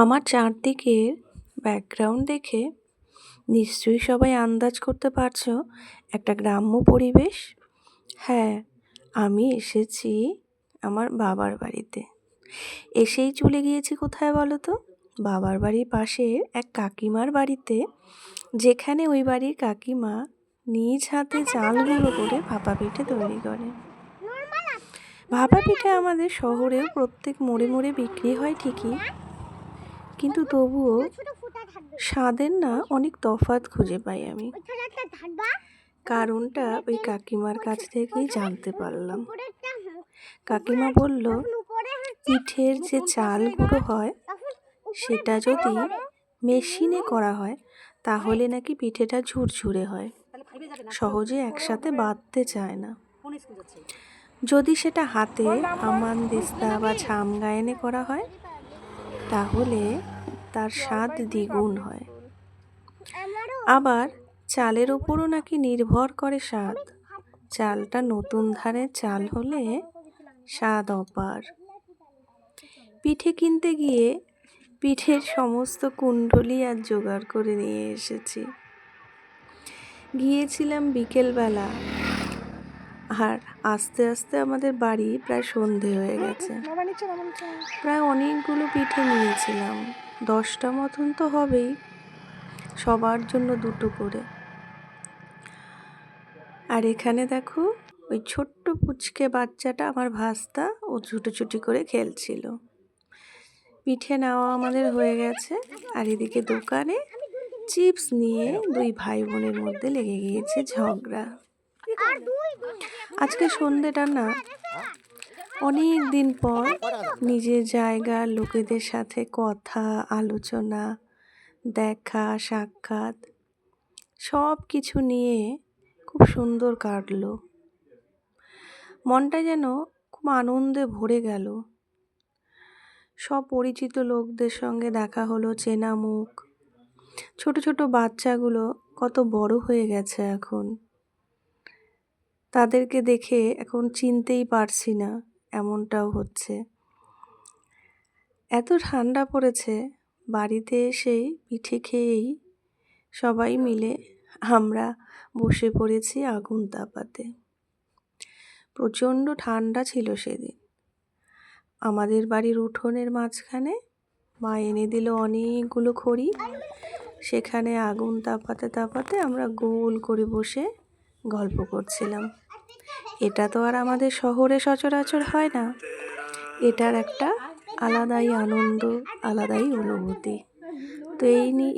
আমার চারদিকের ব্যাকগ্রাউন্ড দেখে নিশ্চয়ই সবাই আন্দাজ করতে পারছো একটা গ্রাম্য পরিবেশ। হ্যাঁ, আমি এসেছি আমার বাবার বাড়িতে। এসেই চলে গিয়েছি কোথায় বলো তো? বাবার বাড়ির পাশে এক কাকিমার বাড়িতে, যেখানে ওই বাড়ির কাকিমা নিজ হাতে চাল গুঁড়ো করে ভাপা পিঠে তৈরি করে। ভাপা পিঠে আমাদের শহরেও প্রত্যেক মোড়ে মোড়ে বিক্রি হয় ঠিকই, কিন্তু তবুও স্বাদের না অনেক তফাৎ খুঁজে পাই আমি। কারণটা ওই কাকিমার কাছ থেকেই জানতে পারলাম। কাকিমা বলল, পিঠের যে চাল গুঁড়ো হয় সেটা যদি মেশিনে করা হয় তাহলে নাকি পিঠেটা ঝুরঝুরে হয়, সহজে একসাথে বাঁধতে চায় না। যদি সেটা হাতে আমান দিস্তা বা ছাম গায়েনে করা হয় তাহলে তার স্বাদ দ্বিগুণ হয়। আবার চালের ওপরও নাকি নির্ভর করে স্বাদ। চালটা নতুন ধানের চাল হলে স্বাদ অপার। পিঠে কিনতে গিয়ে পিঠের সমস্ত কুণ্ডলি আর জোগাড় করে নিয়ে এসেছি। গিয়েছিলাম বিকেলবেলা, আর আস্তে আস্তে আমাদের বাড়ি প্রায় সন্ধে হয়ে গেছে। প্রায় অনেকগুলো পিঠে নিয়েছিলাম, 10টা মতন তো হবেই, সবার জন্য 2টো করে। আর এখানে দেখো, ওই ছোট্ট পুচকে বাচ্চাটা আমার ভাস্তা, ও ছুটোছুটি করে খেলছিল। পিঠে নেওয়া আমাদের হয়ে গেছে, আর এদিকে দোকানে চিপস নিয়ে 2 ভাই বোনের মধ্যে লেগে গিয়েছে ঝগড়া। আজকে সন্ধেটা না অনেক দিন পর নিজের জায়গার লোকেদের সাথে কথা, আলোচনা, দেখা সাক্ষাৎ সব কিছু নিয়ে খুব সুন্দর কাটলো। মনটা যেন খুব আনন্দে ভরে গেল। সব পরিচিত লোকদের সঙ্গে দেখা হলো, চেনা মুখ। ছোট ছোট বাচ্চাগুলো কত বড় হয়ে গেছে এখন, তাদেরকে দেখে এখন চিনতেই পারছি না, এমনটাও হচ্ছে। এত ঠান্ডা পড়েছে, বাড়িতে এসেই পিঠে খেয়েই সবাই মিলে আমরা বসে পড়েছি আগুন তাপাতে। প্রচণ্ড ঠান্ডা ছিল সেদিন। আমাদের বাড়ির উঠোনের মাঝখানে মা এনে দিল অনেকগুলো খড়ি। সেখানে আগুন তাপাতে তাপাতে আমরা গোল করে বসে গল্প করছিলাম। এটা তো আর আমাদের শহরে সচরাচর হয় না। এটার একটা আলাদাই আনন্দ, আলাদাই অনুভূতি। তো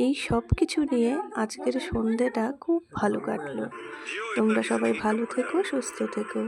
এই সব কিছু নিয়ে আজকের সন্ধেটা খুব ভালো কাটলো। তোমরা সবাই ভালো থেকো, সুস্থ থেকো।